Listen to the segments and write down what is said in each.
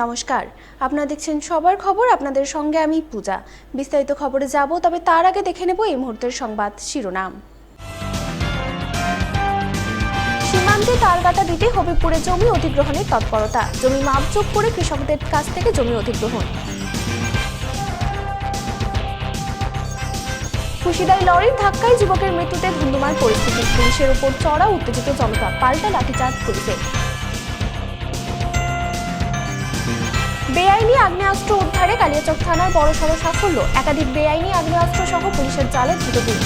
নমস্কার, আপনারা দেখছেন সবার খবর। আপনাদের সঙ্গে আমি পূজা। বিস্তারিত খবরে যাব, তবে তার আগে দেখে নেব এই মুহূর্তের সংবাদ শিরোনাম। সীমান্তে তারকাটা দিতে হবিবপুরে জমি অধিগ্রহণের তৎপরতা। জমি মাপজোক করে কৃষকদের কাছ থেকে জমি অধিগ্রহণ। খুশিদায় লরির ধাক্কায় যুবকের মৃত্যুতে ধুন্ধুমার পরিস্থিতি। পুলিশের উপর চড়া উত্তেজিত জনতা, পাল্টা লাঠিচার্জ পুলিশের। বেআইনি আগ্নেয়াস্ত্র উদ্ধারে কালিয়াচক থানার বড়সড় সাফল্য। একাধিক বেআইনি আগ্নেয়াস্ত্র সহ পুলিশের জালে ধৃত 2।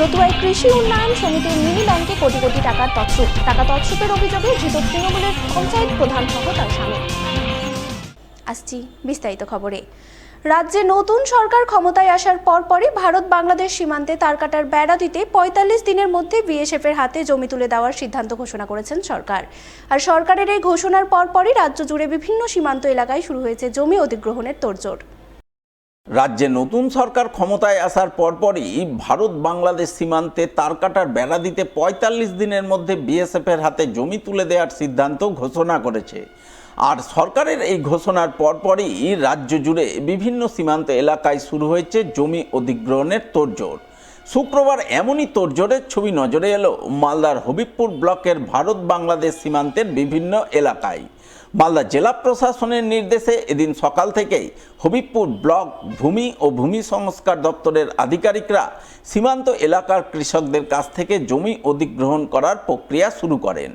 রতুয়ায় কৃষি উন্নয়ন সমিতির মিনি ব্যাংকে কোটি কোটি টাকার তছরূপ। টাকা তছরূপের অভিযোগে ধৃত তৃণমূলের পঞ্চায়েত প্রধান সহ তার স্বামী। আসছি বিস্তারিত খবরে। রাজ্যে নতুন সরকার ক্ষমতায় আসার পরপরই ভারত বাংলাদেশ সীমান্তে তারকাটার বেড়া দিতে ৪৫ দিনের মধ্যে বিএসএফের হাতে জমি তুলে দেওয়ার সিদ্ধান্ত ঘোষণা করেছেন সরকার। আর সরকারের এই ঘোষণার পরপরই রাজ্য জুড়ে বিভিন্ন সীমান্ত এলাকায় শুরু হয়েছে জমি অধিগ্রহণের তোড়জোড়। রাজ্যে নতুন সরকার ক্ষমতায় আসার পরপরই ভারত বাংলাদেশ সীমান্তে তারকাটার বেড়া দিতে ৪৫ দিনের মধ্যে বিএসএফের হাতে জমি তুলে দেওয়ার সিদ্ধান্ত ঘোষণা করেছে। আর সরকারের এই ঘোষণার পরপরই রাজ্য জুড়ে বিভিন্ন সীমান্ত এলাকায় শুরু হয়েছে জমি অধিগ্রহণের তোড়জোড়। শুক্রবার এমনই তোড়জোড়ের ছবি নজরে এলো মালদার হবিবপুর ব্লকের ভারত বাংলাদেশ সীমান্তের বিভিন্ন এলাকায়। মালদা জেলা প্রশাসনের নির্দেশে এদিন সকাল থেকেই হবিবপুর ব্লক ভূমি ও ভূমি সংস্কার দপ্তরের আধিকারিকরা সীমান্ত এলাকার কৃষকদের কাছ থেকে জমি অধিগ্রহণ করার প্রক্রিয়া শুরু করেন।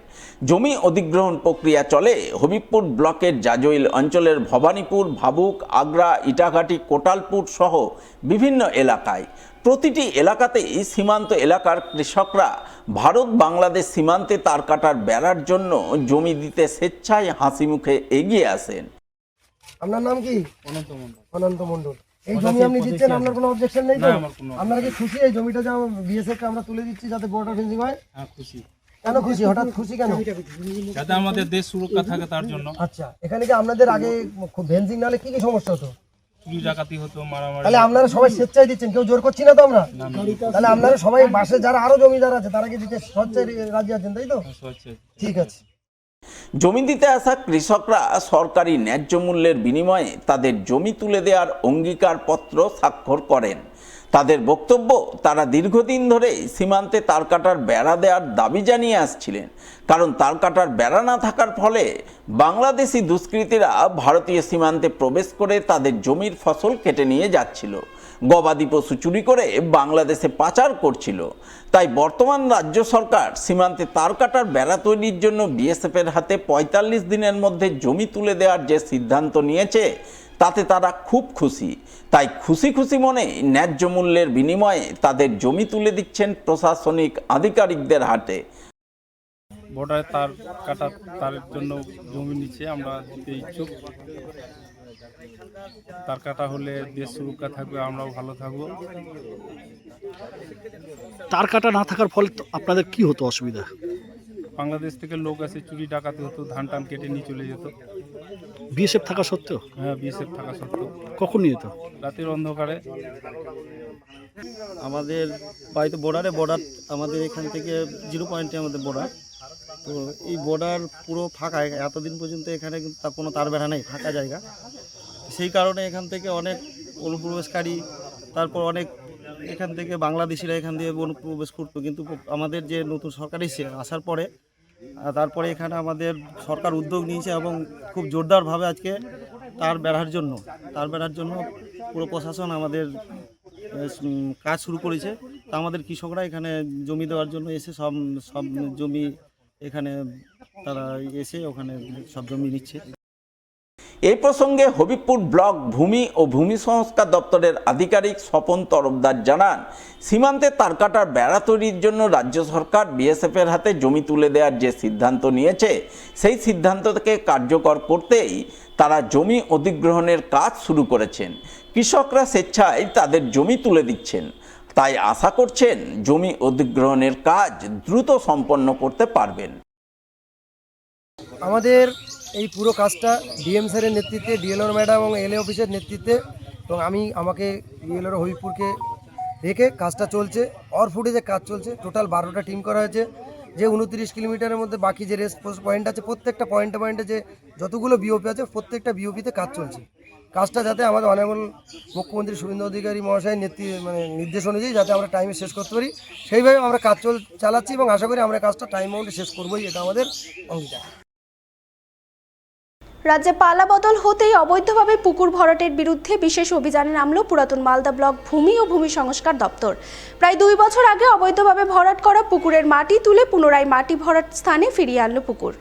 জমি অধিগ্রহণ প্রক্রিয়া চলে হবিবপুর ব্লকের জাজইল অঞ্চলের ভবানীপুর, ভাবুক, আগ্রা, ইটাঘাটি, কোটালপুর সহ বিভিন্ন এলাকায়। প্রতিটি এলাকাতেই সীমান্ত এলাকার কৃষকরা ভারত বাংলাদেশ সীমান্তে তার কাটার বেড়ার জন্য জমি দিতে স্বেচ্ছায় হাসি মুখে এগিয়ে আসেন। আপনার নাম কি? অনন্ত মণ্ডল। এই জমি আপনি দিচ্ছেন, আপনার কোনো অবজেকশন নেই তো? আপনারা কি খুশি এই জমিটা যা বিএসএফ কে আমরা তুলে দিচ্ছি যাতে বর্ডার ফেন্সিং হয়? হ্যাঁ খুশি। কেন খুশি? হঠাৎ খুশি কেন? যাতে আমাদের দেশ সুরক্ষা থাকে তার জন্য। আচ্ছা, এখানে কি আপনাদের আগে ফেন্সিং নালে কি কি সমস্যা হতো? চুরি ডাকাতি হতো, মারামারি। তাহলে আপনারা সবাই স্বেচ্ছায় দিচ্ছেন, কেউ জোর করছি না তো আমরা? তাহলে আপনারা সবাই বাসে যারা আরো জমিদার আছে তারা কি দিতে স্বেচ্ছায় রাজি আছেন, তাই তো? ঠিক আছে। জমি দিতে আসা কৃষকরা সরকারি ন্যায্য মূল্যের বিনিময়ে তাদের জমি তুলে দেওয়ার অঙ্গীকারপত্র স্বাক্ষর করেন। তাদের বক্তব্য, তারা দীর্ঘদিন ধরে সীমান্তে তার কাটার বেড়া দেওয়ার দাবি জানিয়ে আসছিলেন, কারণ তার কাটার বেড়া না থাকার ফলে বাংলাদেশি দুষ্কৃতীরা ভারতীয় সীমান্তে প্রবেশ করে তাদের জমির ফসল কেটে নিয়ে যাচ্ছিল, গবাদি পশু চুরি করে বাংলাদেশে পাচার করছিল। তাই বর্তমান রাজ্য সরকার সীমান্তে তার কাটার বেড়া তৈরির জন্য বিএসএফের হাতে ৪৫ দিনের মধ্যে জমি তুলে দেওয়ার যে সিদ্ধান্ত নিয়েছে তাতে তারা খুব খুশি। তাই খুশি খুশি মনে ন্যায্য মূল্যের বিনিময়ে তাদের জমি তুলে দিচ্ছেন প্রশাসনিক আধিকারিকদের হাতে। বর্ডারে তার কাটার তার জন্য জমি নিচ্ছে, আমরা দিতে ইচ্ছুক। তার কাটা হলে দেশ সুরক্ষা থাকবে, আমরাও ভালো থাকবো। তার কাটা না থাকার ফলে আপনাদের কি হতো অসুবিধা? বাংলাদেশ থেকে লোক এসে চুরি ডাকাতি হতো, ধান টান কেটে নিয়ে চলে যেত। বিএসএফ থাকা সত্ত্বেও? হ্যাঁ, বিএসএফ থাকা সত্ত্বেও। কখন নিয়ে যেত? রাতের অন্ধকারে। আমাদের বাড়িতে বর্ডার আমাদের এখান থেকে 0 পয়েন্টে আমাদের বর্ডার। তো এই বর্ডার পুরো ফাঁকা, এতদিন পর্যন্ত এখানে কিন্তু কোনো তার বেড়া নেই, ফাঁকা জায়গা। সেই কারণে এখান থেকে অনেক অনুপ্রবেশকারী, তারপর অনেক এখান থেকে বাংলাদেশিরা এখান দিয়ে অনুপ্রবেশ করতো। কিন্তু আমাদের যে নতুন সরকার এসে আসার পরে তারপরে এখানে আমাদের সরকার উদ্যোগ নিয়েছে এবং খুব জোরদারভাবে আজকে তার বেড়ার জন্য পুরো প্রশাসন আমাদের কাজ শুরু করেছে। তা আমাদের কৃষকরা এখানে জমি দেওয়ার জন্য এসে সব জমি এখানে তারা এসে ওখানে সব জমি নিচ্ছে। এই প্রসঙ্গে হবিবপুর ব্লক ভূমি ও ভূমি সংস্কার দপ্তরের আধিকারিক স্বপন তরফদার জানান, সীমান্তে তার কাটার বেড়া তৈরির জন্য রাজ্য সরকার বিএসএফের হাতে জমি তুলে দেওয়ার যে সিদ্ধান্ত নিয়েছে সেই সিদ্ধান্তকে কার্যকর করতেই তারা জমি অধিগ্রহণের কাজ শুরু করেছেন। কৃষকরা স্বেচ্ছায় তাদের জমি তুলে দিচ্ছেন, তাই আশা করছেন জমি অধিগ্রহণের কাজ দ্রুত সম্পন্ন করতে পারবেন। আমাদের এই পুরো কাজটা ডিএম স্যারের নেতৃত্বে, ডিএলওর ম্যাডাম এবং এলএ অফিসের নেতৃত্বে, এবং আমাকে ডিএলওর হবিবপুরকে রেখে কাজটা চলছে। অর ফুটেজে কাজ চলছে। টোটাল 12টা টিম করা হয়েছে। যে 29 কিলোমিটারের মধ্যে বাকি যে রেস্ট পয়েন্ট আছে প্রত্যেকটা পয়েন্টে যে যতগুলো বিওপি আছে প্রত্যেকটা বিওপিতে কাজ চলছে। কাজটা যাতে আমাদের অনারেবল মুখ্যমন্ত্রী শুভেন্দু অধিকারী মহাশয়ের নির্দেশ অনুযায়ী যাতে আমরা টাইমে শেষ করতে পারি, সেইভাবে আমরা কাজ চালাচ্ছি এবং আশা করি আমরা কাজটা টাইম মাউন্টে শেষ করবোই, এটা আমাদের অঙ্গীকার। রাজ্যে পালা বদল হতেই অবৈধভাবে পুকুর ভরাটের বিরুদ্ধে বিশেষ অভিযানে নামল পুরাতন মালদা ব্লক ভূমি ও ভূমি সংস্কার দপ্তর। প্রায় 2 বছর আগে অবৈধভাবে ভরাট করা পুকুরের মাটি তুলে পুনরায় মাটি ভরাট স্থানে ফিরিয়ে আনল পুকুর।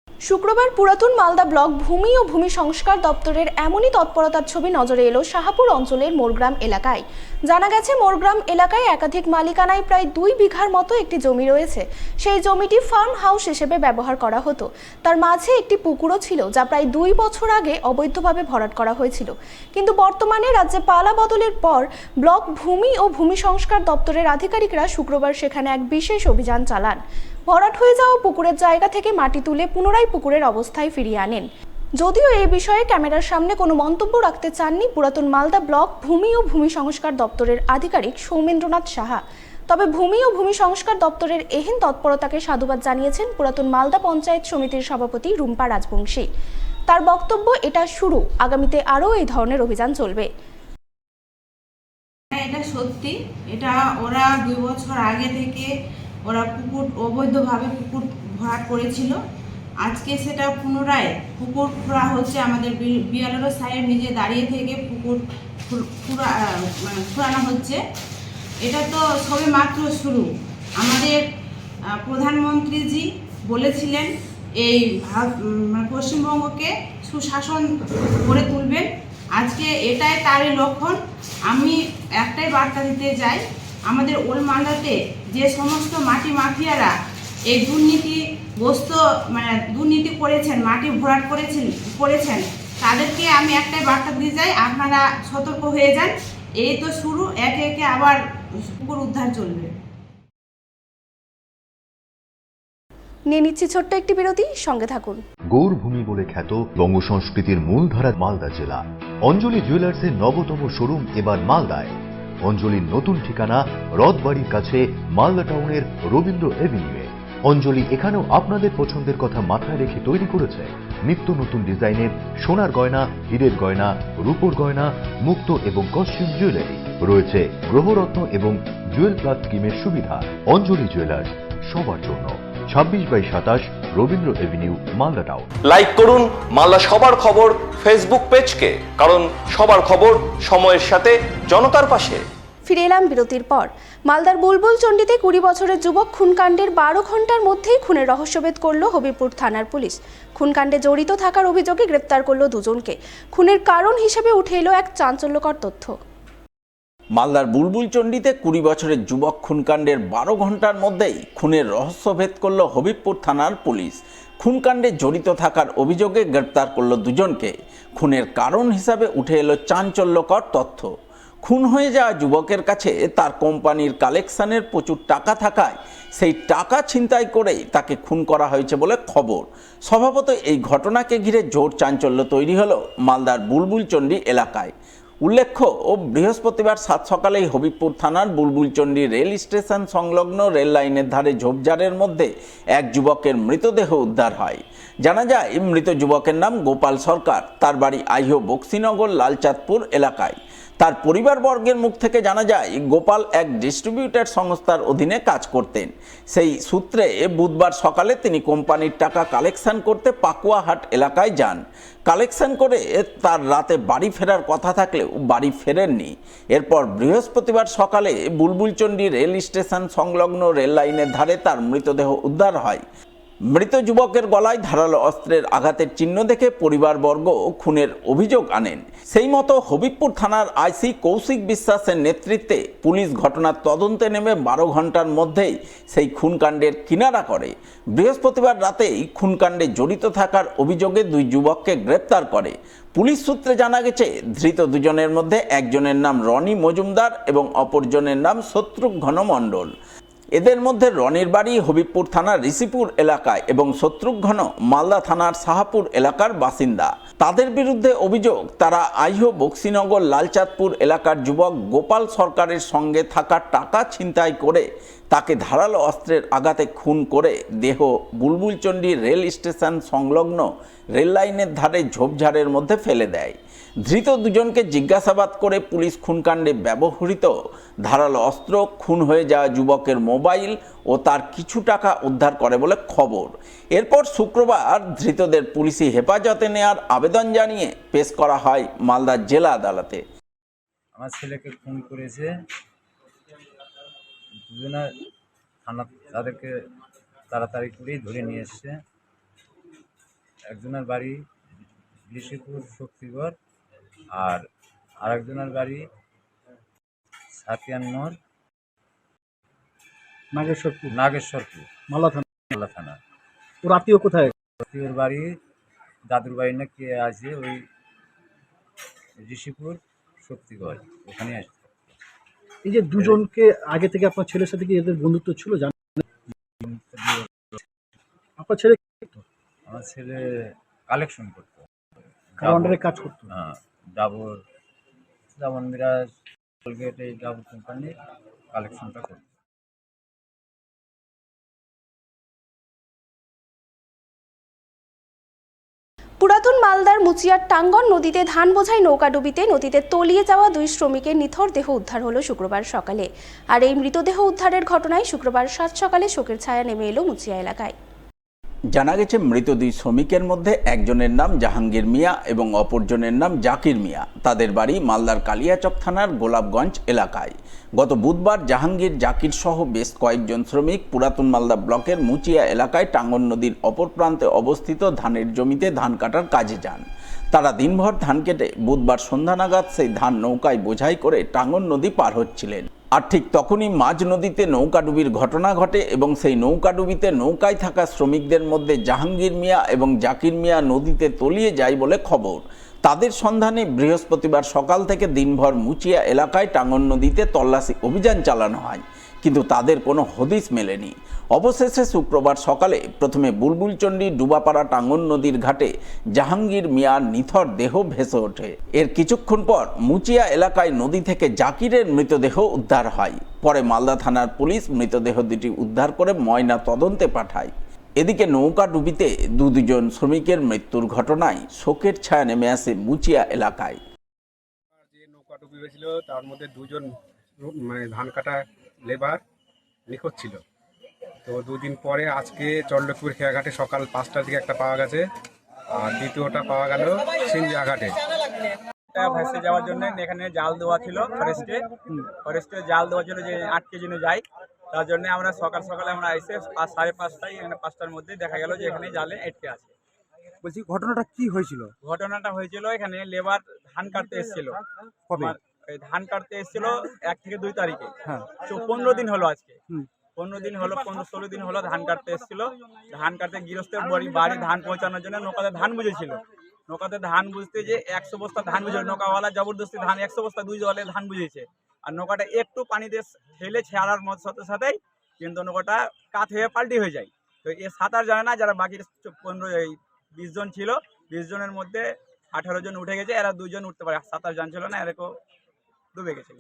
শুক্রবার পুরাতন মালদা ব্লক ভূমি ও ভূমি সংস্কার দপ্তরের এমনই তৎপরতার ছবি নজরে এলো শাহাপুর অঞ্চলের মোরগ্রাম এলাকায়। জানা গেছে মোরগ্রাম এলাকায় একাধিক মালিকানায় প্রায় 2 বিঘার মতো একটি জমি রয়েছে। সেই জমিটি ফার্ম হাউস হিসেবে ব্যবহার করা হতো। তার মাঝে একটি পুকুরও ছিল, যা প্রায় 2 বছর আগে অবৈধভাবে ভরাট করা হয়েছিল। কিন্তু বর্তমানে রাজ্যে পালা বদলের পর ব্লক ভূমি ও ভূমি সংস্কার দপ্তরের আধিকারিকরা শুক্রবার সেখানে এক বিশেষ অভিযান চালান। ভরাট হয়ে যাওয়া পুকুরের জায়গা থেকে মাটি তুলে পুনরায় পুকুরের অবস্থায় ফিরিয়ে আনেন। যদিও এই বিষয়ে ক্যামেরার সামনে কোনো মন্তব্য রাখতে চাননি পুরাতন মালদা ব্লক ভূমি ও ভূমি সংস্কার দপ্তরের আধিকারিক সৌমেন্দ্রনাথ সাহা। তবে ভূমি ও ভূমি সংস্কার দপ্তরের এহেন তৎপরতাকে সাধুবাদ জানিয়েছেন পুরাতন মালদা পঞ্চায়েত সমিতির সভাপতি রুম্পা রাজবংশী। তার বক্তব্য, এটা শুরু, আগামীতে আরও এই ধরনের অভিযান চলবে। এটা সত্যি, এটা ওরা 2 বছর আগে থেকে ওরা পুকুর অবৈধভাবে পুকুর ভরাট করেছিল। আজকে সেটা পুনরায় পুকুর খোঁড়া হচ্ছে। আমাদের বিএলআরও সাহেব নিজে দাঁড়িয়ে থেকে পুকুর খোঁড়ানো হচ্ছে। এটা তো সবে মাত্র শুরু। আমাদের প্রধানমন্ত্রীজি বলেছিলেন এই পশ্চিমবঙ্গকে সুশাসন করে তুলবেন। আজকে এটাই তারই লক্ষণ। আমি একটাই বার্তা দিতে চাই, আমাদের ওল্ড মালদাতে যে সমস্ত মাটি মাফিয়ারা এই দুর্নীতি করেছেন, মাটি ভরাট করেছেন, তাদেরকে আমি একটাই বার্তা দিতে চাই, আপনারা সতর্ক হয়ে যান। এই তো শুরু, একে একে আবার পুকুর উদ্ধার চলবে। নিয়ে নিচ্ছি ছোট্ট একটি বিরতি, সঙ্গে থাকুন। গৌরভূমি বলে খ্যাত বঙ্গ সংস্কৃতির মূলধারা মালদা জেলা। অঞ্জলি জুয়েলার্সের নবতম শোরুম এবার মালদায়। অঞ্জলির নতুন ঠিকানা রথবাড়ির কাছে মালদা টাউনের রবীন্দ্র এভিনিউয়ে। অঞ্জলি এখানেও আপনাদের পছন্দের কথা মাথায় রেখে তৈরি করেছে নিত্য নতুন ডিজাইনের সোনার গয়না, হীরের গয়না, রূপোর গয়না, মুক্ত এবং কস্টিউম জুয়েলারি। রয়েছে গ্রহরত্ন এবং জুয়েল প্লাস স্কিমের সুবিধা। অঞ্জলি জুয়েলার্স, সবার জন্য। 26/27 Rabindra Avenue, Malda town. Like করুন মালদা সবার খবর ফেসবুক পেজকে, কারণ সবার খবর সময়ের সাথে জনতার পাশে। ফিরে এলাম বিরতির পর। মালদার বুলবুল চণ্ডীতে 20 বছরের যুবক খুনকাণ্ডের 12 ঘন্টার মধ্যেই খুনের রহস্যভেদ করল হবিপুর থানার পুলিশ। খুনকাণ্ডে জড়িত থাকার অভিযোগে গ্রেপ্তার করল 2 জনকে। খুনের কারণ হিসেবে উঠে এলো এক চাঞ্চল্যকর তথ্য। মালদার বুলবুল চণ্ডীতে 20 বছরের যুবক খুনকাণ্ডের 12 ঘন্টার মধ্যেই খুনের রহস্যভেদ করল হবিবপুর থানার পুলিশ। খুনকাণ্ডে জড়িত থাকার অভিযোগে গ্রেপ্তার করল 2 জনকে। খুনের কারণ হিসাবে উঠে এলো চাঞ্চল্যকর তথ্য। খুন হয়ে যাওয়া যুবকের কাছে তার কোম্পানির কালেকশনের প্রচুর টাকা থাকায় সেই টাকা ছিনতাই করেই তাকে খুন করা হয়েছে বলে খবর। স্বভাবত এই ঘটনাকে ঘিরে জোর চাঞ্চল্য তৈরি হলো মালদার বুলবুল চণ্ডী এলাকায়। উল্লেখ্য, বৃহস্পতিবার 7 সকালেই হবিবপুর থানার বুলবুলচণ্ডী রেল স্টেশন সংলগ্ন রেল লাইনের ধারে ঝোপঝাড়ের মধ্যে এক যুবকের মৃতদেহ উদ্ধার হয়। জানা যায়, মৃত যুবকের নাম গোপাল সরকার। তার বাড়ি আইহো বক্সিনগর লালচাঁদপুর এলাকায়। তার পরিবারবর্গের মুখ থেকে জানা যায়, গোপাল এক ডিস্ট্রিবিউটর সংস্থার অধীনে কাজ করতেন। সেই সূত্রে বুধবার সকালে তিনি কোম্পানির টাকা কালেকশন করতে পাকুয়াহাট এলাকায় যান। কালেকশন করে তার রাতে বাড়ি ফেরার কথা থাকলেও বাড়ি ফেরেননি। এরপর বৃহস্পতিবার সকালে বুলবুলচণ্ডী রেল স্টেশন সংলগ্ন রেল লাইনের ধারে তার মৃতদেহ উদ্ধার হয়। মৃত যুবকের গলায় ধারালো অস্ত্রের আঘাতের চিহ্ন দেখে পরিবারবর্গ খুনের অভিযোগ আনেন। সেই মতো হবিবপুর থানার আইসি কৌশিক বিশ্বাসের নেতৃত্বে পুলিশ ঘটনার তদন্তে নেমে 12 ঘন্টার মধ্যেই সেই খুনকাণ্ডের কিনারা করে। বৃহস্পতিবার রাতেই খুনকাণ্ডে জড়িত থাকার অভিযোগে 2 যুবককে গ্রেপ্তার করে। পুলিশ সূত্রে জানা গেছে, ধৃত 2 জনের মধ্যে একজনের নাম রনি মজুমদার এবং অপরজনের নাম শত্রুঘ্ন মণ্ডল। এদের মধ্যে রনির বাড়ি হবিবপুর থানার ঋষিপুর এলাকায় এবং শত্রুঘ্ন মালদা থানার শাহাপুর এলাকার বাসিন্দা। তাদের বিরুদ্ধে অভিযোগ, তারা আইহো বক্সিনগর লালচাঁদপুর এলাকার যুবক গোপাল সরকারের সঙ্গে থাকা টাকা ছিনতাই করে তাকে ধারালো অস্ত্রের আঘাতে খুন করে দেহ বুলবুলচন্ডী রেল স্টেশন সংলগ্ন রেল লাইনের ধারে ঝোপঝাড়ের মধ্যে ফেলে দেয়। ধৃত দুজনকে জিজ্ঞাসাবাদ করে পুলিশ খুনকাণ্ডে ব্যবহৃত ধারালো অস্ত্র, খুন হয়ে যাওয়া যুবকের মোবাইল ও তার কিছু টাকা উদ্ধার করে বলে খবর। এরপর শুক্রবার ধৃতদের পুলিশি হেফাজতে নেওয়ার আবেদন জানিয়ে পেশ করা হয় মালদা জেলা আদালতে। আমার ছেলেকে খুন করেছে দুজনা, থানা তাদেরকে তাড়াতাড়ি করেই ধরে নিয়ে এসছে। একজনের বাড়ি ঋষিপুর শক্তিগড় আর আরেকজনের বাড়ি সাতিয়ান্নর নাগেশ্বরপুর মালদা থানা। ওর আত্মীয় কোথায়? ওর বাড়ি দাদুর বাড়ি না কে আছে ওই ঋষিপুর শক্তিগড়, ওখানে আসছে। এই যে দুজনকে আগে থেকে আপনার ছেলের সাথে কি এদের বন্ধুত্ব ছিল জানেন? আপনার ছেলে আমার ছেলে কালেকশন করতো, কার আন্ডারে কাজ করতো? হ্যাঁ, ডাবর মিরাজ কোলগেট এই ডাবর কোম্পানি কালেকশনটা করতো। পুরাতন মালদার মুচিয়ার টাঙ্গন নদীতে ধান বোঝাই নৌকাডুবিতে নদীতে তলিয়ে যাওয়া 2 শ্রমিকের নিথর দেহ উদ্ধার হলো শুক্রবার সকালে। আর এই মৃতদেহ উদ্ধারের ঘটনায় শুক্রবার সাত সকালে শোকের ছায়া নেমে এলো মুচিয়া এলাকায়। জানা গেছে মৃত 2 শ্রমিকের মধ্যে একজনের নাম জাহাঙ্গীর মিয়া এবং অপরজনের নাম জাকির মিয়া। তাদের বাড়ি মালদার কালিয়াচক থানার গোলাপগঞ্জ এলাকায়। গত বুধবার জাহাঙ্গীর, জাকির সহ বেশ কয়েকজন শ্রমিক পুরাতন মালদা ব্লকের মুচিয়া এলাকায় টাঙ্গন নদীর অপর প্রান্তে অবস্থিত ধানের জমিতে ধান কাটার কাজে যান। তারা দিনভর ধান কেটে বুধবার সন্ধ্যা নাগাদ সেই ধান নৌকায় বোঝাই করে টাঙ্গন নদী পার হচ্ছিলেন। আর ঠিক তখনই মাঝ নদীতে নৌকাডুবির ঘটনা ঘটে এবং সেই নৌকাডুবিতে নৌকায় থাকা শ্রমিকদের মধ্যে জাহাঙ্গীর মিয়া এবং জাকির মিয়া নদীতে তলিয়ে যায় বলে খবর। তাদের সন্ধানে বৃহস্পতিবার সকাল থেকে দিনভর মুচিয়া এলাকায় টাঙ্গন নদীতে তল্লাশি অভিযান চালানো হয়, কিন্তু তাদের কোনো হদিশ মেলেনি। অবশেষে শুক্রবার সকালে প্রথমে বুলবুলচন্ডী ডুবাপাড়া টাঙ্গন নদীর ঘাটে জাহাঙ্গীর মিয়ার নিথর দেহ ভেসে ওঠে। এর কিছুক্ষণ পর মুচিয়া এলাকায় নদী থেকে জাকিরের মৃতদেহ উদ্ধার হয়। পরে মালদা থানার পুলিশ মৃতদেহ দুটি উদ্ধার করে ময়না তদন্তে পাঠায়। এদিকে নৌকাডুবিতে দুজন শ্রমিকের মৃত্যুর ঘটনায় শোকের ছায়া নেমে আসে মুচিয়া এলাকায়। যে নৌকাডুবি হয়েছিল তার মধ্যে 2 জন ধান কাটা লেবার নিখোঁজ ছিল। তো 2 দিন পরে আজকে চন্দ্রপুর খেয়াঘাটে সকাল 5টার দিকে একটা পাওয়া গেছে, আর দ্বিতীয়টা পাওয়া গেল সিঞ্জিয়া ঘাটে। ভেসে যাওয়ার জন্য এখানে জাল দেওয়া ছিল, ফরেস্টে জাল দেওয়ার জন্য যে আটকে জন্য যায়, তার জন্য আমরা সকালে আমরা এসে 5:30টায় এখানে 5টার মধ্যে দেখা গেল যে এখানে জালে আটকে আছে। বলছি ঘটনাটা কি হয়েছিল? ঘটনাটা হয়েছিল এখানে লেবার ধান কাটতে এসেছিল। ধান কাটতে এসেছিল 1 থেকে 2 তারিখে। 15 দিন হলো আজকে। 15 দিন হলো, 15-16 দিন হলো ধান কাটতে এসেছিল। ধান কাটতে গৃহস্থের বাড়ি ধান পৌঁছানোর জন্য নৌকাতে ধান বুঝেছিল। নৌকাতে ধান বুঝতে যে 100 বস্তা ধান বুঝে, নৌকাওয়ালা জবরদস্তি ধান 100 বস্তা 2 জলে ধান বুঝেছে। আর নৌকাটা একটু পানিতে ঠেলে ছেড়ার সাথে সাথেই কিন্তু নৌকাটা কাত হয়ে পাল্টি হয়ে যায়। তো এ সাঁতার জানে না, যারা বাকি 20 জন ছিল, 20 জনের মধ্যে 18 জন উঠে গেছে, এরা 2 জন উঠতে পারে, সাঁতার জানছিল না, এরকম ডুবে গেছিল।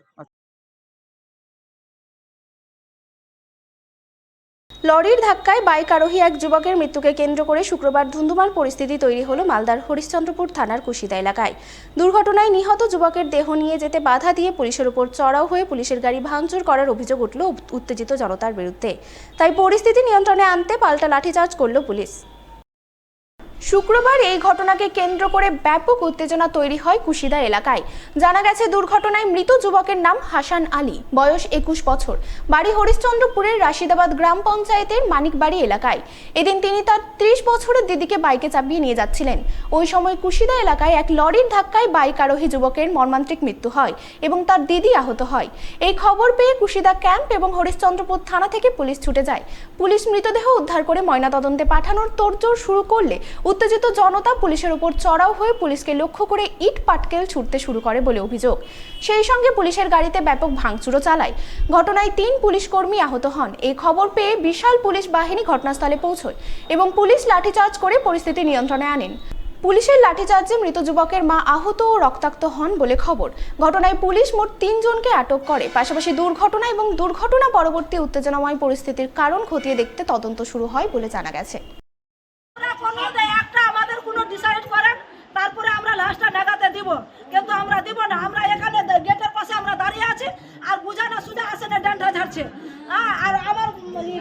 লরির ধাক্কায় বাইক আরোহী এক যুবকের মৃত্যুকে কেন্দ্র করে শুক্রবার ধুন্ধুমার পরিস্থিতি তৈরি হলো মালদার হরিশ্চন্দ্রপুর থানার কুশিদা এলাকায়। দুর্ঘটনায় নিহত যুবকের দেহ নিয়ে যেতে বাধা দিয়ে পুলিশের উপর চড়াও হয়ে পুলিশের গাড়ি ভাঙচুর করার অভিযোগ উঠল উত্তেজিত জনতার বিরুদ্ধে। তাই পরিস্থিতি নিয়ন্ত্রণে আনতে পাল্টা লাঠিচার্জ করল পুলিশ। শুক্রবার এই ঘটনাকে কেন্দ্র করে ব্যাপক উত্তেজনা তৈরি হয় কুশিদা এলাকায়। জানা গেছে দুর্ঘটনায় মৃত যুবকের নাম হাসান আলী, বয়স 21 বছর, বাড়ি হরিশ্চন্দ্রপুরের রাশিদাবাদ গ্রাম পঞ্চায়েতের মানিকবাড়ি এলাকায়। এদিন তিনি তার 30 বছরের দিদিকে বাইকে চাপিয়ে নিয়ে যাচ্ছিলেন। ওই সময় কুশিদা এলাকায় এক লরির ধাক্কায় বাইক আরোহী যুবকের মর্মান্তিক মৃত্যু হয় এবং তার দিদি আহত হয়। এই খবর পেয়ে কুশিদা ক্যাম্প এবং হরিশ্চন্দ্রপুর থানা থেকে পুলিশ ছুটে যায়। পুলিশ মৃতদেহ উদ্ধার করে ময়নাতদন্তে পাঠানোর তোড়জোড় শুরু করলে উত্তেজিত জনতা পুলিশের উপর চড়াও হয়ে পুলিশকে লক্ষ্য করে ইট পাটকেল ছুটতে শুরু করে বলে অভিযোগ। সেই সঙ্গে পুলিশের গাড়িতে ব্যাপক ভাঙচুরও চালায়। ঘটনায় 3 পুলিশ কর্মী আহত হন। এই খবর পেয়ে বিশাল পুলিশ বাহিনী ঘটনাস্থলে পৌঁছয় এবং পুলিশ লাঠিচার্জ করে পরিস্থিতি নিয়ন্ত্রণে আনেন। পুলিশের লাঠিচার্জে মৃত যুবকের মা আহত ও রক্তাক্ত হন বলে খবর। ঘটনায় পুলিশ মোট 3 জনকে আটক করে। পাশাপাশি দুর্ঘটনা এবং দুর্ঘটনা পরবর্তী উত্তেজনাময় পরিস্থিতির কারণ খতিয়ে দেখতে তদন্ত শুরু হয় বলে জানা গেছে। আমাদের কোনো ডিসাইড করেন, তারপরে আমরা লাশটা নাগাতে দিব, কিন্তু আমরা দিব না। আমরা এখানে গেটের পাশে আমরা দাঁড়িয়ে আছি, আর বুঝানো সুঝা আসে না, ডান্ডা ঝাড়ছে। আর আমার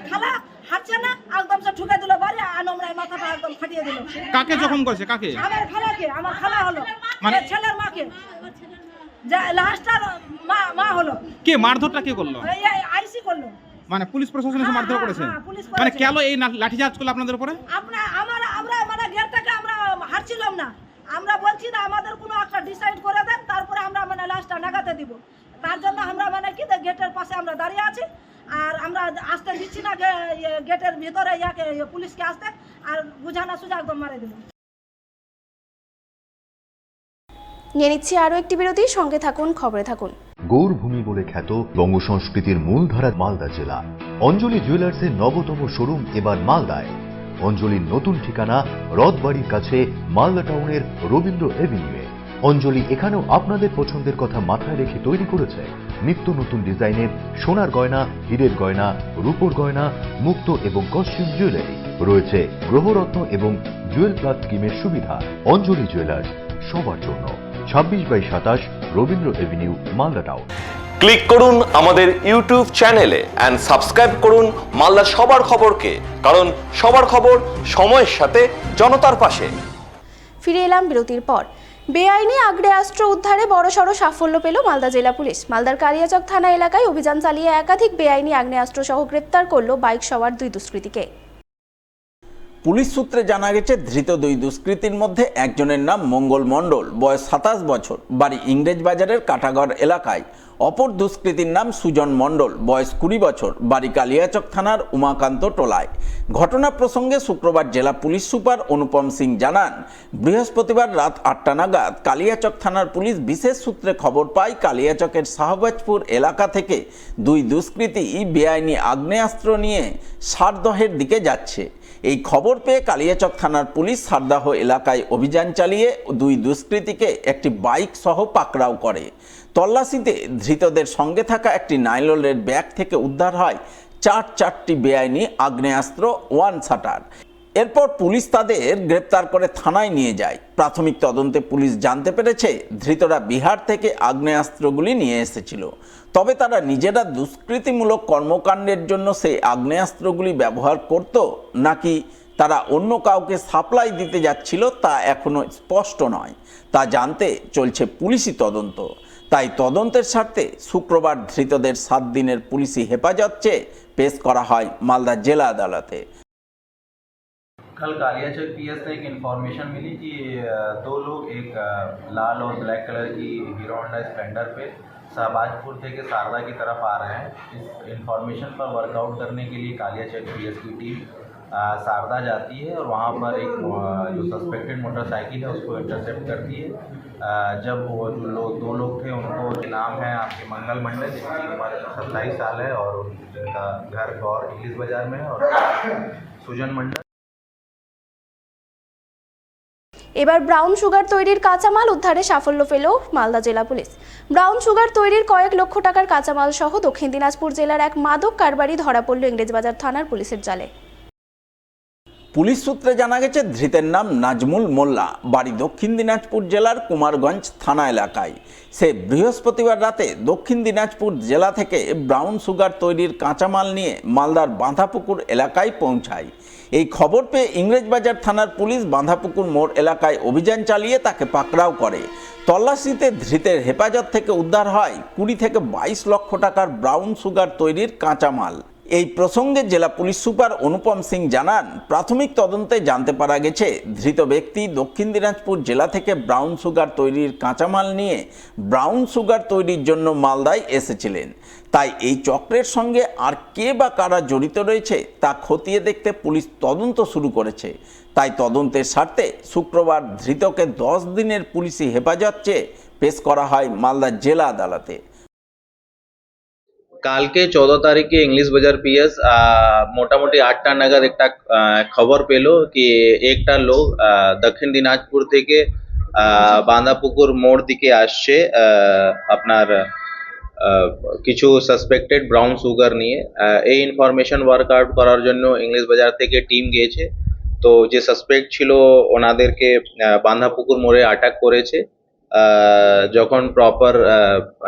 খালা হাঁটছে না, একদম সে ঠুকে দিল বাড়ি, আর আমরা মাথাটা একদম ফাটিয়ে দিল। কাকে জখম করেছে? কাকে? আমার খালাকে। আমার খালা হলো মানে ছেলের মাকে, লাশটার মা হলো। কে মারধরটা কে করলো? আইসি করলো। মানে পুলিশ প্রশাসন এসে মারধর করেছে? পুলিশ মানে কেন এই লাঠিচার্জ করলো আপনাদের উপরে? আমরা মানে গেট থেকে আমরা হাঁটছিলাম না, আমরা বলছি না আমাদের কোনো একটা ডিসাইড করে দেন, তারপরে আমরা মানে লাশটা নাগাতে দিব। তার জন্য আমরা মানে কি গেটের পাশে আমরা দাঁড়িয়ে আছি, আর আমরা আসতে দিচ্ছি না গেটের ভিতরে ইয়াকে পুলিশকে আসতে, আর বুঝানা সুঝা একদম মারে দিল। নিয়ে নিচ্ছি আরও একটি বিরতি, সঙ্গে থাকুন, খবরে থাকুন। গৌরভূমি বলে খ্যাত বঙ্গ সংস্কৃতির মূলধারা মালদা জেলা। অঞ্জলি জুয়েলার্সের নবতম শোরুম এবার মালদায়। অঞ্জলির নতুন ঠিকানা রথবাড়ির কাছে মালদা টাউনের রবীন্দ্র এভিনিউয়ে। অঞ্জলি এখানেও আপনাদের পছন্দের কথা মাথায় রেখে তৈরি করেছে নিত্য নতুন ডিজাইনের সোনার গয়না, হীরের গয়না, রূপোর গয়না, মুক্ত এবং কস্টিউম জুয়েলারি। রয়েছে গ্রহরত্ন এবং জুয়েল প্লাস স্কিমের সুবিধা। অঞ্জলি জুয়েলার্স, সবার জন্য। 26/27 Rabindra Avenue, Malda town. Click করুন আমাদের ইউটিউব চ্যানেলে এন্ড সাবস্ক্রাইব করুন মালদা সবার খবরকে, কারণ সবার খবর সময়ের সাথে জনতার পাশে। ফিরে এলাম বিরতির পর। বেআইনি আগ্নেয়াস্ত্র উদ্ধারে বড়সড় সাফল্য পেল মালদা জেলা পুলিশ। মালদার কালিয়াচক থানা এলাকায় অভিযান চালিয়ে একাধিক বেআইনি আগ্নেয়াস্ত্র সহ গ্রেপ্তার করল বাইক সওয়ার 2 দুষ্কৃতীকে। পুলিশ সূত্রে জানা গেছে, ধৃত 2 দুষ্কৃতীর মধ্যে একজনের নাম মঙ্গল মণ্ডল, বয়স 27 বছর, বাড়ি ইংরেজ বাজারের কাটাগড় এলাকায়। অপর দুষ্কৃতীর নাম সুজন মণ্ডল, বয়স 20 বছর, বাড়ি কালিয়াচক থানার উমাকান্ত টোলায়। ঘটনা প্রসঙ্গে শুক্রবার জেলা পুলিশ সুপার অনুপম সিং জানান, বৃহস্পতিবার রাত 8টা নাগাদ কালিয়াচক থানার পুলিশ বিশেষ সূত্রে খবর পায় কালিয়াচকের শাহবাজপুর এলাকা থেকে 2 দুষ্কৃতী বেআইনি আগ্নেয়াস্ত্র নিয়ে সারদহের দিকে যাচ্ছে। এই খবর পেয়ে কালিয়াচক থানার পুলিশ সারদাহ এলাকায় অভিযান চালিয়ে 2 দুষ্কৃতীকে একটি বাইক সহ পাকড়াও করে। তল্লাশিতে ধৃতদের সঙ্গে থাকা একটি নাইলনের ব্যাগ থেকে উদ্ধার হয় 4টি বেআইনি আগ্নেয়াস্ত্র, 1 শাটার। এরপর পুলিশ তাদের গ্রেপ্তার করে থানায় নিয়ে যায়। প্রাথমিক তদন্তে পুলিশ জানতে পেরেছে, ধৃতরা বিহার থেকে আগ্নেয়াস্ত্রগুলি নিয়ে এসেছিল। তবে তারা নিজেরা দুষ্কৃতিমূলক কর্মকাণ্ডের জন্য সেই আগ্নেয়াস্ত্রগুলি ব্যবহার করত, নাকি তারা অন্য কাউকে সাপ্লাই দিতে যাচ্ছিল তা এখনও স্পষ্ট নয়। তা জানতে চলছে পুলিশি তদন্ত। তাই তদন্তের স্বার্থে শুক্রবার ধৃতদের 7 দিনের পুলিশি হেফাজত চেয়ে পেশ করা হয় মালদা জেলা আদালতে। कल कालियाचक पीएस से एक इन्फॉर्मेशन मिली कि 2 लोग एक लाल और ब्लैक कलर की हीरो होंडा स्प्लेंडर पे शाहबाजपुर से शारदा की तरफ आ रहे हैं। इस इन्फॉर्मेशन पर वर्कआउट करने के लिए कालियाचक पीएस की टीम शारदा जाती है और वहाँ पर एक जो सस्पेक्टेड मोटरसाइकिल है उसको इंटरसेप्ट करती है। जब वो जो 2 लोग थे, उनको नाम है आपके मंगल मंडल, जिनकी उम्र 27 साल है और जिनका घर गौर इंग्लिश बाजार में है, और सुजन मंडल। এবার ব্রাউন সুগার তৈরির কাঁচামাল উদ্ধারে সাফল্য পেল মালদা জেলা পুলিশ। ব্রাউন সুগার তৈরির কয়েক লক্ষ টাকার কাঁচামাল সহ দক্ষিণ দিনাজপুর জেলার এক মাদক কারবারি ধরা পড়ল ইংরেজবাজার থানার পুলিশের জালে। পুলিশ সূত্রে জানা গেছে, ধৃতের নাম নাজমুল মোল্লা, বাড়ি দক্ষিণ দিনাজপুর জেলার কুমারগঞ্জ থানা এলাকায়। সে বৃহস্পতিবার রাতে দক্ষিণ দিনাজপুর জেলা থেকে ব্রাউন সুগার তৈরির কাঁচামাল নিয়ে মালদার বাঁধাপুকুর এলাকায় পৌঁছায়। এই খবর পেয়ে ইংরেজবাজার থানার পুলিশ বাঁধাপুকুর মোড় এলাকায় অভিযান চালিয়ে তাকে পাকড়াও করে। তল্লাশিতে ধৃতের হেফাজত থেকে উদ্ধার হয় 20 থেকে 22 লক্ষ টাকার ব্রাউন সুগার তৈরির কাঁচামাল। এই প্রসঙ্গে জেলা পুলিশ সুপার অনুপম সিং জানান, প্রাথমিক তদন্তে জানতে পারা গেছে, ধৃত ব্যক্তি দক্ষিণ দিনাজপুর জেলা থেকে ব্রাউন সুগার তৈরির কাঁচামাল নিয়ে ব্রাউন সুগার তৈরির জন্য মালদায় এসেছিলেন। তাই এই চক্রের সঙ্গে আর কে বা কারা জড়িত রয়েছে তা খতিয়ে দেখতে পুলিশ তদন্ত শুরু করেছে। তাই তদন্তের স্বার্থে শুক্রবার ধৃতকে 10 দিনের পুলিশি হেফাজত চেয়ে পেশ করা হয় মালদা জেলা আদালতে। কালকে 14 তারিখে ইংলিশ বাজার পিএস মোটামুটি 8টা নাগাদ একটা খবর পেল কি একটা লোক দক্ষিণ দিনাজপুর থেকে বাঁধাপুকুর মোড় দিকে আসছে আপনার কিছু সাসপেক্টেড ব্রাউন সুগার নিয়ে। এই ইনফরমেশন ওয়ার্ক আউট করার জন্য ইংলিশ বাজার থেকে টিম গিয়েছে। তো যে সাসপেক্ট ছিল ওনাদেরকে বাঁধাপুকুর মোড়ে অ্যাটাক করেছে। যখন প্রপার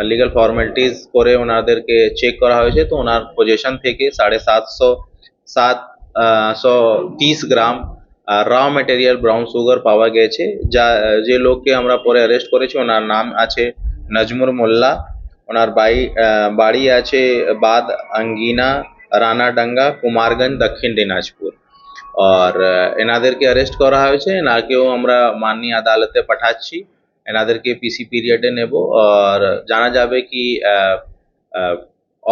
লিগ্যাল ফর্মালিটিস করে ওনাদেরকে চেক করা হয়েছে তো ওনার পজিশন থেকে 730 গ্রাম র ম্যাটেরিয়াল ব্রাউন সুগার পাওয়া গেছে। যে লোককে আমরা পরে অ্যারেস্ট করেছি ওনার নাম আছে নজমুর মোল্লা, ওনার বাড়ি আছে বাদ अंगीना রানাডাঙ্গা কুমারগঞ্জ দক্ষিণ দিনাজপুর। আর এনাদেরকে অ্যারেস্ট করা হয়েছে, এনাকেও আমরা মাননীয় আদালতে পাঠাচ্ছি। এনাদেরকে পিসি পিরিয়ডে নেব আর জানা যাবে কি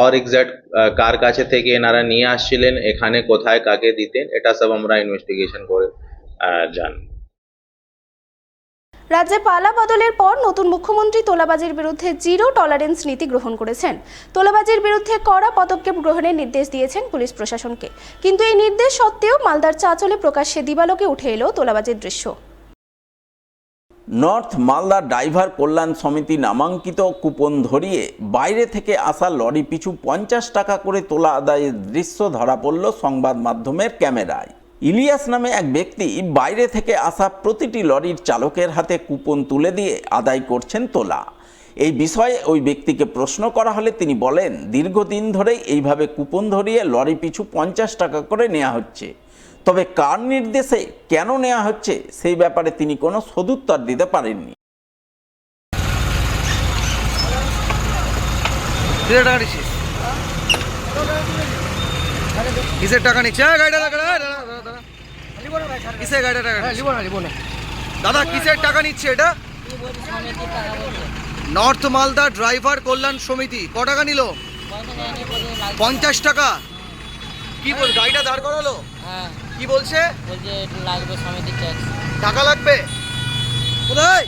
और एग्जैक्ट কার কাছে থেকে এনারা নিয়ে আসছিলেন, এখানে কোথায় কাকে দিতেন, এটা সব আমরা ইনভেস্টিগেশন করে জানব। রাজ্যে পালা বদলের পর নতুন মুখ্যমন্ত্রী তোলাবাজির বিরুদ্ধে জিরো টলারেন্স নীতি গ্রহণ করেছেন। তোলাবাজির বিরুদ্ধে কড়া পদক্ষেপ গ্রহণের নির্দেশ দিয়েছেন পুলিশ প্রশাসনকে। কিন্তু এই নির্দেশ সত্ত্বেও মালদার চাঁচলে প্রকাশ্যে দিবালোকে উঠে এলো তোলাবাজির দৃশ্য। নর্থ মালদা ড্রাইভার কল্যাণ সমিতি নামাঙ্কিত কুপন ধরিয়ে বাইরে থেকে আসা লরি পিছু 50 টাকা করে তোলা আদায়ের দৃশ্য ধরা পড়ল সংবাদ মাধ্যমের ক্যামেরায়। ইলিয়াস নামে এক ব্যক্তি বাইরে থেকে আসা প্রতিটি লরির চালকের হাতে কুপন তুলে দিয়ে আদায় করছেন তোলা। এই বিষয়ে ওই ব্যক্তিকে প্রশ্ন করা হলে তিনি বলেন, দীর্ঘদিন ধরেই এইভাবে কুপন ধরিয়ে লরি পিছু 50 টাকা করে নেওয়া হচ্ছে। তবে কার নির্দেশে কেন নেওয়া হচ্ছে সেই ব্যাপারে তিনি কোনো সদুত্তর দিতে পারেননি। কিসের টাকা নিচ্ছে দাদা, কিসের টাকা নিচ্ছে এটা? নর্থ মালদা ড্রাইভার কল্যাণ সমিতি। ক টাকা নিল? 50 টাকা। কি বল, গাড়িটা দাঁড় করালো? কি বলছে? লাগবে সমিতির ট্যাক্স, টাকা লাগবে। কোথায়?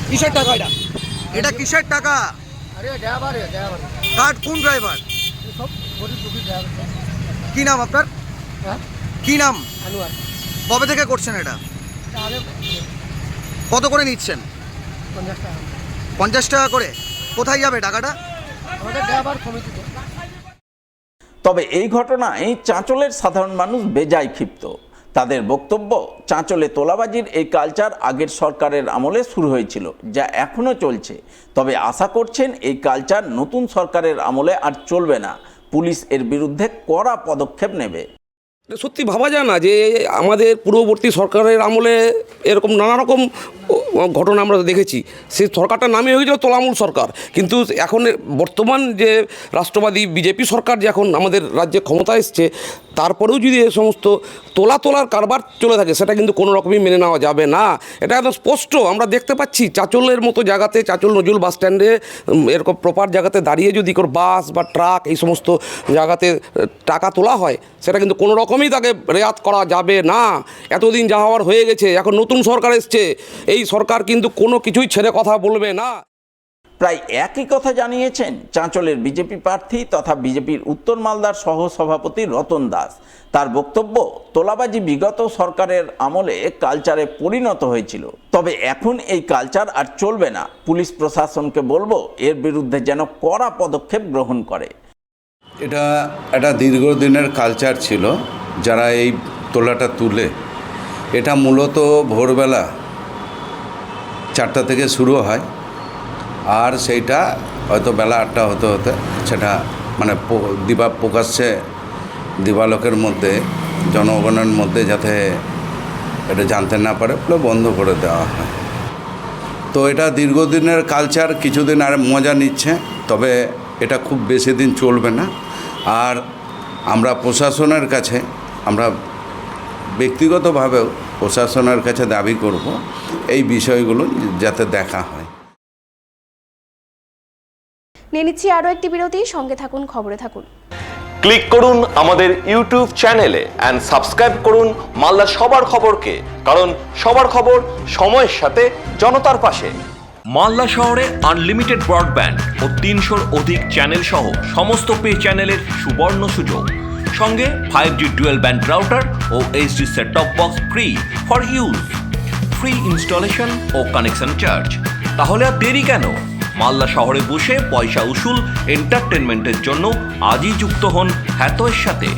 কিসের টাকা এটা? এটা কিসের টাকা? কার? কোন ড্রাইভার? কি নাম আপনার? কি নাম? কবে থেকে করছেন এটা? কত করে নিচ্ছেন? 50 টাকা করে। কোথায় যাবে টাকাটা? তবে এই ঘটনায় চাঁচলের সাধারণ মানুষ বেজায় ক্ষিপ্ত। তাদের বক্তব্য, চাঁচলে তোলাবাজির এই কালচার আগের সরকারের আমলে শুরু হয়েছিল, যা এখনও চলছে। তবে আশা করছেন এই কালচার নতুন সরকারের আমলে আর চলবে না। পুলিশ এর বিরুদ্ধে কড়া পদক্ষেপ নেবে। সত্যি ভাবা যায় না যে আমাদের পূর্ববর্তী সরকারের আমলে এরকম নানা রকম ঘটনা আমরা দেখেছি। সেই সরকারটার নামই হয়েছিল তোলামূল সরকার। কিন্তু এখন বর্তমান যে রাষ্ট্রবাদী বিজেপি সরকার যে এখন আমাদের রাজ্যে ক্ষমতা এসছে, তারপরেও যদি এ সমস্ত তোলার কারবার চলে থাকে, সেটা কিন্তু কোনো রকমই মেনে নেওয়া যাবে না। এটা একদম স্পষ্ট আমরা দেখতে পাচ্ছি। চাঁচলের মতো জায়গাতে, চাঁচল নজরুল বাস স্ট্যান্ডে এরকম প্রপার জায়গাতে দাঁড়িয়ে যদি কোনো বাস বা ট্রাক এই সমস্ত জায়গাতে টাকা তোলা হয়, সেটা কিন্তু কোনো রকমই তাকে রেয়াত করা যাবে না। এতদিন যা হওয়ার হয়ে গেছে, এখন নতুন সরকার এসছে, এই সরকার কিন্তু কোনো কিছুই ছেড়ে কথা বলবে না। প্রায় একই কথা জানিয়েছেন চাঁচলের বিজেপি প্রার্থী তথা বিজেপির উত্তর মালদার সহ সভাপতি রতন দাস। তার বক্তব্য, তোলাবাজি বিগত সরকারের আমলে কালচারে পরিণত হয়েছিল, তবে এখন এই কালচার আর চলবে না। পুলিশ প্রশাসনকে বলবো এর বিরুদ্ধে যেন কড়া পদক্ষেপ গ্রহণ করে। এটা একটা দীর্ঘদিনের কালচার ছিল, যারা এই তোলাটা তুলে, এটা মূলত ভোরবেলা 4টা থেকে শুরু হয়, আর সেইটা হয়তো বেলা 8টা হতে হতে সেটা মানে প্রকাশ্যে দিবালোকের মধ্যে জনগণের মধ্যে যাতে এটা জানতে না পারে বলে বন্ধ করে দেওয়া হয়। তো এটা দীর্ঘদিনের কালচার, কিছুদিন আর মজা নিচ্ছে, তবে এটা খুব বেশি দিন চলবে না। আর আমরা প্রশাসনের কাছে, আমরা ব্যক্তিগতভাবেও প্রশাসনের কাছে দাবি করব এই বিষয়গুলো যাতে দেখা হয়। নিয়ে নিচ্ছি আরও একটি বিরতি, সঙ্গে থাকুন, খবরে থাকুন। ক্লিক করুন আমাদের ইউটিউব চ্যানেলে এন্ড সাবস্ক্রাইব করুন মালদার সবার খবরকে, কারণ সবার খবর সময়ের সাথে জনতার পাশে। মালদা শহরে আনলিমিটেড ব্রডব্যান্ড ও 300-র অধিক চ্যানেল সহ সমস্ত পে চ্যানেলের সুবর্ণ সুযোগ, সঙ্গে 5G ডুয়েল ব্যান্ড রাউটার ও HD set top box free for use, free installation ও কানেকশন চার্জ। তাহলে আর দেরি কেন? মালদা শহরে বসে পয়সা উসুল এন্টারটেনমেন্টের জন্য আজই যুক্ত হন হ্যাথওয়ের সাথে।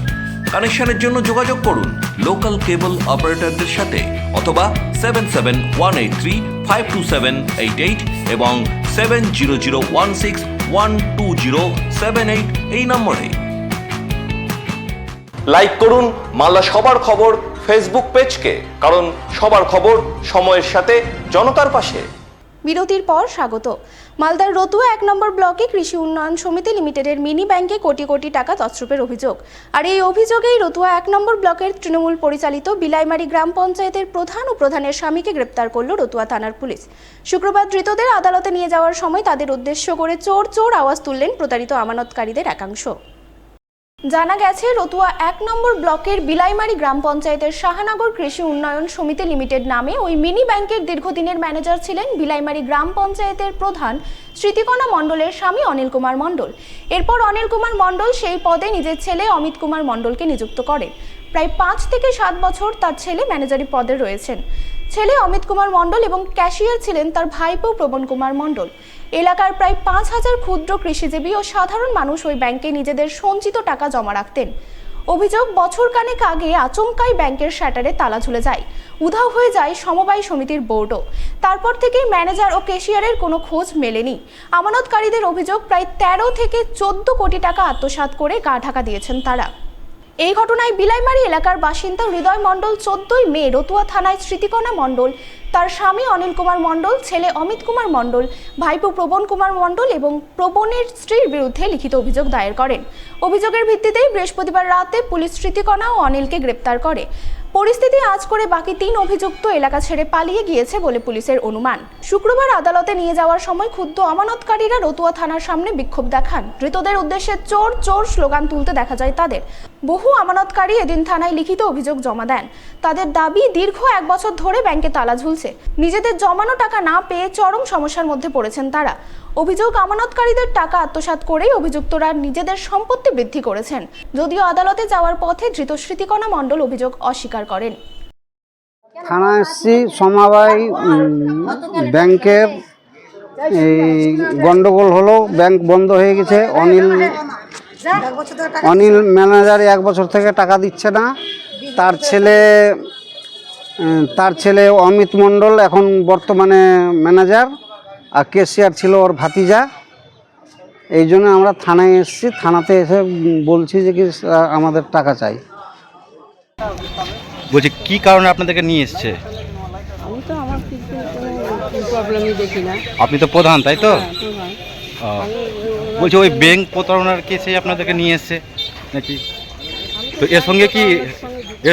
কানেকশনের জন্য যোগাযোগ করুন লোকাল কেবল অপারেটরদের সাথে অথবা 7718352788 এবং 7001612078 এই নম্বরে। লাইক করুন মালদা সবার খবর ফেসবুক পেজকে, কারণ সবার খবর সময়ের সাথে জনতার পাশে। বিরতির পর স্বাগত। মালদার রতুয়া 1 নম্বর ব্লকে কৃষি উন্নয়ন সমিতি লিমিটেডের মিনি ব্যাংকে কোটি কোটি টাকা তছরূপের অভিযোগ। আর এই অভিযোগেই রতুয়া 1 নম্বর ব্লকের তৃণমূল পরিচালিত বিলাইমারি গ্রাম পঞ্চায়েতের প্রধান ও প্রধানের স্বামীকে গ্রেপ্তার করল রতুয়া থানার পুলিশ। শুক্রবার ধৃতদের আদালতে নিয়ে যাওয়ার সময় তাদের উদ্দেশ্য করে চোর চোর আওয়াজ তুললেন প্রতারিত আমানতকারীদের একাংশ। জানা গেছে, রতুয়া 1 নম্বর ব্লকের বিলাইমারি গ্রাম পঞ্চায়েতের শাহানগর কৃষি উন্নয়ন সমিতি লিমিটেড নামে ওই মিনি ব্যাংকের দীর্ঘদিনের ম্যানেজার ছিলেন বিলাইমারি গ্রাম পঞ্চায়েতের প্রধান স্মৃতিকণা মণ্ডলের স্বামী অনিল কুমার মণ্ডল। এরপর অনিল কুমার মণ্ডল সেই পদে নিজের ছেলে অমিত কুমার মণ্ডলকে নিযুক্ত করেন। প্রায় 5 থেকে 7 বছর তার ছেলে ম্যানেজারি পদে রয়েছেন। ছেলে অমিত কুমার মণ্ডল এবং ক্যাশিয়ার ছিলেন তার ভাইপো প্রবণ কুমার মণ্ডল। এলাকার প্রায় 5000 ক্ষুদ্র কৃষিজীবী ও সাধারণ মানুষ ওই ব্যাংকে নিজেদের সঞ্চিত টাকা জমা রাখতেন। অভিযোগ, বছরখানেক আগে আচমকাই ব্যাংকের শাটারে তালা ঝুলে যায়, উধাও হয়ে যায় সমবায় সমিতির বোর্ডও। তারপর থেকেই ম্যানেজার ও ক্যাশিয়ারের কোনো খোঁজ মেলেনি। আমানতকারীদের অভিযোগ, প্রায় 13 থেকে 14 কোটি টাকা আত্মসাৎ করে গা ঢাকা দিয়েছেন তারা। এই ঘটনায় বিলাইমারি এলাকার বাসিন্দা হৃদয় মণ্ডল 14ই মে রতুয়া থানায় স্মৃতিকণা মণ্ডল, তার স্বামী অনিল কুমার মণ্ডল, ছেলে অমিত কুমার মণ্ডল, ভাইপো প্রবণ কুমার মণ্ডল এবং প্রবণের স্ত্রীর বিরুদ্ধে লিখিত অভিযোগ দায়ের করেন। অভিযোগের ভিত্তিতেই বৃহস্পতিবার রাতে পুলিশ স্মৃতিকণা ও অনিলকে গ্রেপ্তার করে। পরিস্থিতি আঁচ করে বাকি 3 অভিযুক্ত এলাকা ছেড়ে পালিয়ে গিয়েছে বলে পুলিশের অনুমান। শুক্রবার আদালতে নিয়ে যাওয়ার সময় ক্ষুব্ধ আমানতকারীরা রতুয়া থানার সামনে বিক্ষোভ দেখান। ধৃতদের উদ্দেশ্যে চোর চোর স্লোগান তুলতে দেখা যায় তাদের। বহু আমানতকারী এদিন থানায় লিখিত অভিযোগ জমা দেন। তাদের দাবি, দীর্ঘ 1 বছর ধরে ব্যাংকে তালা ঝুলছে। নিজেদের জমানো টাকা না পেয়ে চরম সমস্যার মধ্যে পড়েছেন তারা। অভিযোগ, আমানতকারীদের টাকা আত্মসাৎ করেই অভিযুক্তরা নিজেদের সম্পত্তি বৃদ্ধি করেছেন। যদিও আদালতে যাওয়ার পথে ধৃত স্মৃতিকণা মণ্ডল অভিযোগ অস্বীকার করেন। থানায় এসছি, সমবায় ব্যাংকের এই গন্ডগোল হলো, ব্যাংক বন্ধ হয়ে গেছে। অনিল ম্যানেজার 1 বছর থেকে টাকা দিচ্ছে না। তার ছেলে অমিত মণ্ডল এখন বর্তমানে ম্যানেজার, আর ক্যাশিয়ার ছিল ওর ভাতিজা। এই জন্য আমরা থানায় এসেছি। থানাতে এসে বলছি যে কি আমাদের টাকা চাই। বলছি কি কারণে আপনাদেরকে নিয়ে এসছে? আমি তো আমার কিছু প্রবলেমই দেখি না। আপনি তো প্রধান, তাই তো? বলছি ওই ব্যাংক প্রতারণার কেসে আপনাদেরকে নিয়ে এসছে নাকি? তো এর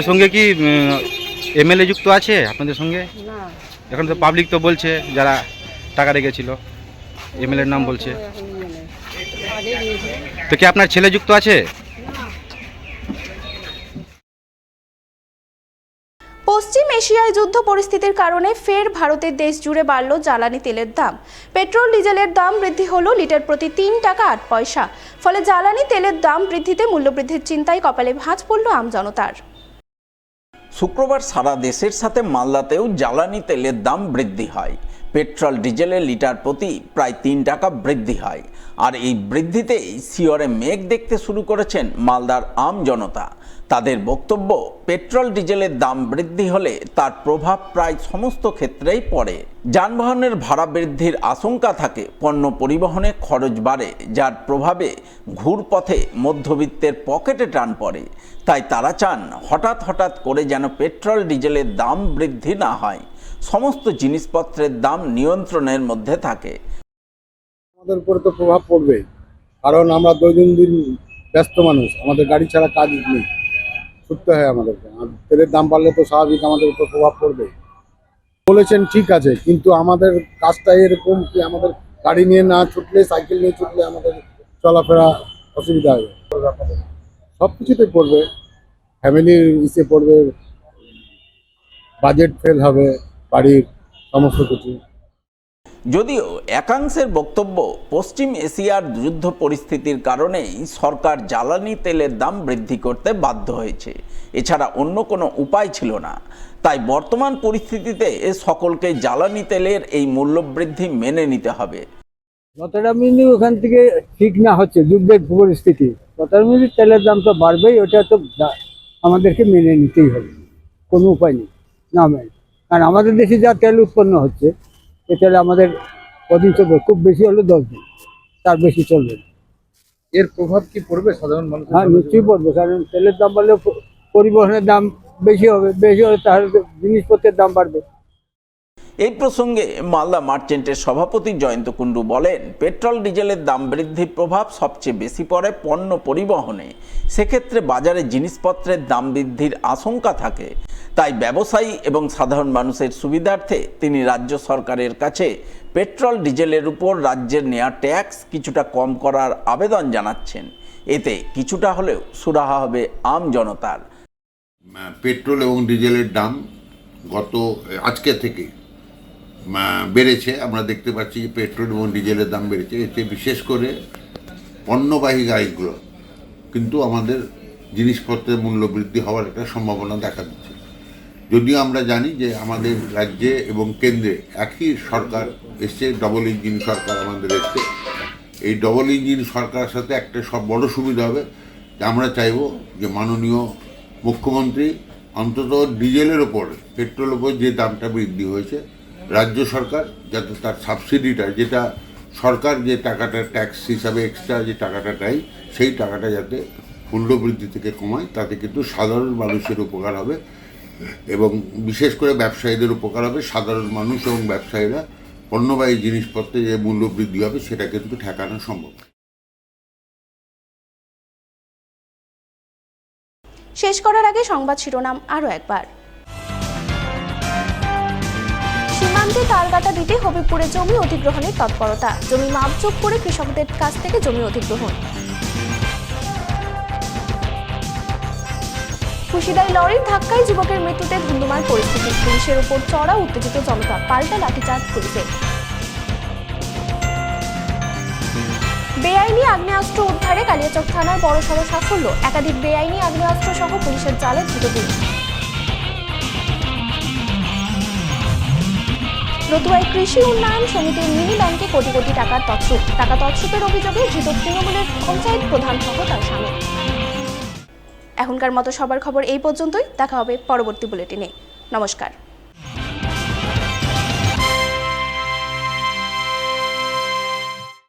সঙ্গে কি এমএলএ যুক্ত আছে আপনাদের সঙ্গে? এখন তো পাবলিক তো বলছে যারা টাকা রেখেছিল এমএলএর নাম বলছে। তো কি আপনার ছেলে যুক্ত আছে? পশ্চিম এশিয়ায় যুদ্ধ পরিস্থিতির কারণে ফের ভারতের দেশ জুড়ে বাড়ল জ্বালানি তেলের দাম। পেট্রোল ডিজেলের দাম বৃদ্ধি হলো লিটার প্রতি 3 টাকা 8 পয়সা। ফলে জ্বালানি তেলের দাম বৃদ্ধিতে মূল্যবৃদ্ধির চিন্তায় কপালে ভাঁজ পড়ল আমজনতার। শুক্রবার সারা দেশের সাথে মালদাতেও জ্বালানি তেলের দাম বৃদ্ধি হয়। পেট্রোল ডিজেলের লিটার প্রতি প্রায় 3 টাকা বৃদ্ধি হয়। আর এই বৃদ্ধিতেই শিয়রে মেঘ দেখতে শুরু করেছেন মালদার আমজনতা। তাদের বক্তব্য, পেট্রোল ডিজেলের দাম বৃদ্ধি হলে তার প্রভাব প্রায় সমস্ত ক্ষেত্রেই পড়ে। যানবাহনের ভাড়া বৃদ্ধির আশঙ্কা থাকে, পণ্য পরিবহনে খরচ বাড়ে, যার প্রভাবে ঘুরপথে মধ্যবিত্তের পকেটে টান পড়ে। তাই তারা চান হঠাৎ করে যেন পেট্রোল ডিজেলের দাম বৃদ্ধি না হয়, সমস্ত জিনিসপত্রের দাম নিয়ন্ত্রণের মধ্যে থাকে। আমাদের উপরে তো প্রভাব পড়বে, কারণ আমরা দৈনন্দিন ব্যস্ত মানুষ, আমাদের গাড়ি ছাড়া কাজ নেই, ছুটতে হয় আমাদেরকে। তেলের দাম বাড়লে তো স্বাভাবিক আমাদের উপর প্রভাব পড়বে। বলেছেন ঠিক আছে, কিন্তু আমাদের কাজটা এরকম কি আমাদের গাড়ি নিয়ে না ছুটলে, সাইকেল নিয়ে ছুটলে আমাদের চলাফেরা অসুবিধা হবে। সব কিছুতে পড়বে, ফ্যামিলির ইসে পড়বে, বাজেট ফেল হবে, বাড়ির সমস্ত কিছু। যদিও একাংশের বক্তব্য পশ্চিম এশিয়ার যুদ্ধ পরিস্থিতির কারণেই সরকার জ্বালানি তেলের দাম বৃদ্ধি করতে বাধ্য হয়েছে, এছাড়া অন্য কোনো উপায় ছিল না। তাই বর্তমান পরিস্থিতিতে সকলকে জ্বালানি তেলের এই মূল্যবৃদ্ধি মেনে নিতে হবে। যতটা মিনি ওখান থেকে ঠিক না হচ্ছে যুদ্ধের পরিস্থিতি, ততটা মিনি তেলের দাম তো বাড়বেই, ওটা তো আমাদেরকে মেনে নিতেই হবে, কোনো উপায় নেই না মেনে। কারণ আমাদের দেশে যা তেল উৎপন্ন হচ্ছে এ তেল আমাদের কদিন চলবে, খুব বেশি হলে 10 দিন, তার বেশি চলবে। এর প্রভাব কি পড়বে সাধারণ মানুষ? হ্যাঁ, নিশ্চয়ই পড়বে, কারণ তেলের দাম বাড়লে পরিবহনের দাম বেশি হবে, বেশি হলে তাহলে জিনিসপত্রের দাম বাড়বে। এই প্রসঙ্গে মালদা মার্চেন্টের সভাপতি জয়ন্ত কুণ্ডু বলেন, পেট্রোল ডিজেলের দাম বৃদ্ধির প্রভাব সবচেয়ে বেশি পড়ে পণ্য পরিবহনে। সেক্ষেত্রে বাজারে জিনিসপত্রের দাম বৃদ্ধির আশঙ্কা থাকে। তাই ব্যবসায়ী এবং সাধারণ মানুষের সুবিধার্থে তিনি রাজ্য সরকারের কাছে পেট্রোল ডিজেলের উপর রাজ্যের নেওয়া ট্যাক্স কিছুটা কম করার আবেদন জানাচ্ছেন। এতে কিছুটা হলেও সুরাহা হবে আম জনতার। পেট্রোল এবং ডিজেলের দাম আজকে থেকে বেড়েছে। আমরা দেখতে পাচ্ছি যে পেট্রোল এবং ডিজেলের দাম বেড়েছে। এতে বিশেষ করে পণ্যবাহী গাড়িগুলো কিন্তু আমাদের জিনিসপত্রের মূল্য বৃদ্ধি হওয়ার একটা সম্ভাবনা দেখা দিচ্ছে। যদিও আমরা জানি যে আমাদের রাজ্যে এবং কেন্দ্রে একই সরকার এসছে, ডবল ইঞ্জিন সরকার আমাদের এসছে। এই ডবল ইঞ্জিন সরকারের সাথে একটা বড় সুবিধা হবে যে আমরা চাইব যে মাননীয় মুখ্যমন্ত্রী অন্তত ডিজেলের ওপর, পেট্রোলের ওপর যে দামটা বৃদ্ধি হয়েছে, রাজ্য সরকার যাতে তার সাবসিডিটা, যেটা সরকার যে টাকাটা ট্যাক্স হিসাবে এক্সট্রা যে টাকাটা নেয়, সেই টাকাটা যাতে মূল্যবৃদ্ধি থেকে কমায়। তাতে কিন্তু সাধারণ মানুষের উপকার হবে এবং বিশেষ করে ব্যবসায়ীদের উপকার হবে। সাধারণ মানুষ এবং ব্যবসায়ীরা পণ্যবাহী জিনিসপত্রে যে মূল্য বৃদ্ধি হবে সেটা কিন্তু ঠেকানো সম্ভব। শেষ করার আগে সংবাদ শিরোনাম আরও একবার। সীমান্তে তারকাটা দিতে হবিবপুরে জমি অধিগ্রহণের তৎপরতা, জমি মাপজোক করে কৃষকদের কাছ থেকে জমি অধিগ্রহণ। খুশিদায় লরির ধাক্কায় যুবকের মৃত্যুতে ধুন্ধুমার পরিস্থিতি, পুলিশের উপর চড়া উত্তেজিত জনতা, পাল্টা লাঠিচার্জ পুলিশের। বেআইনি আগ্নেয়াস্ত্র উদ্ধারে কালিয়াচক থানার বড়সড় সাফল্য, একাধিক বেআইনি আগ্নেয়াস্ত্র সহ পুলিশের জালে ধৃত 2। রতুয়ায় কৃষি উন্নয়ন সমিতির মিনি ব্যাংকে কোটি কোটি টাকার তছরূপ, টাকা তছরূপের অভিযোগে ধৃত তৃণমূলের পঞ্চায়েত প্রধান সহ তার স্বামী। এখনকার মতো সবার খবর এই পর্যন্তই, দেখা হবে পরবর্তী বুলেটিনে। নমস্কার।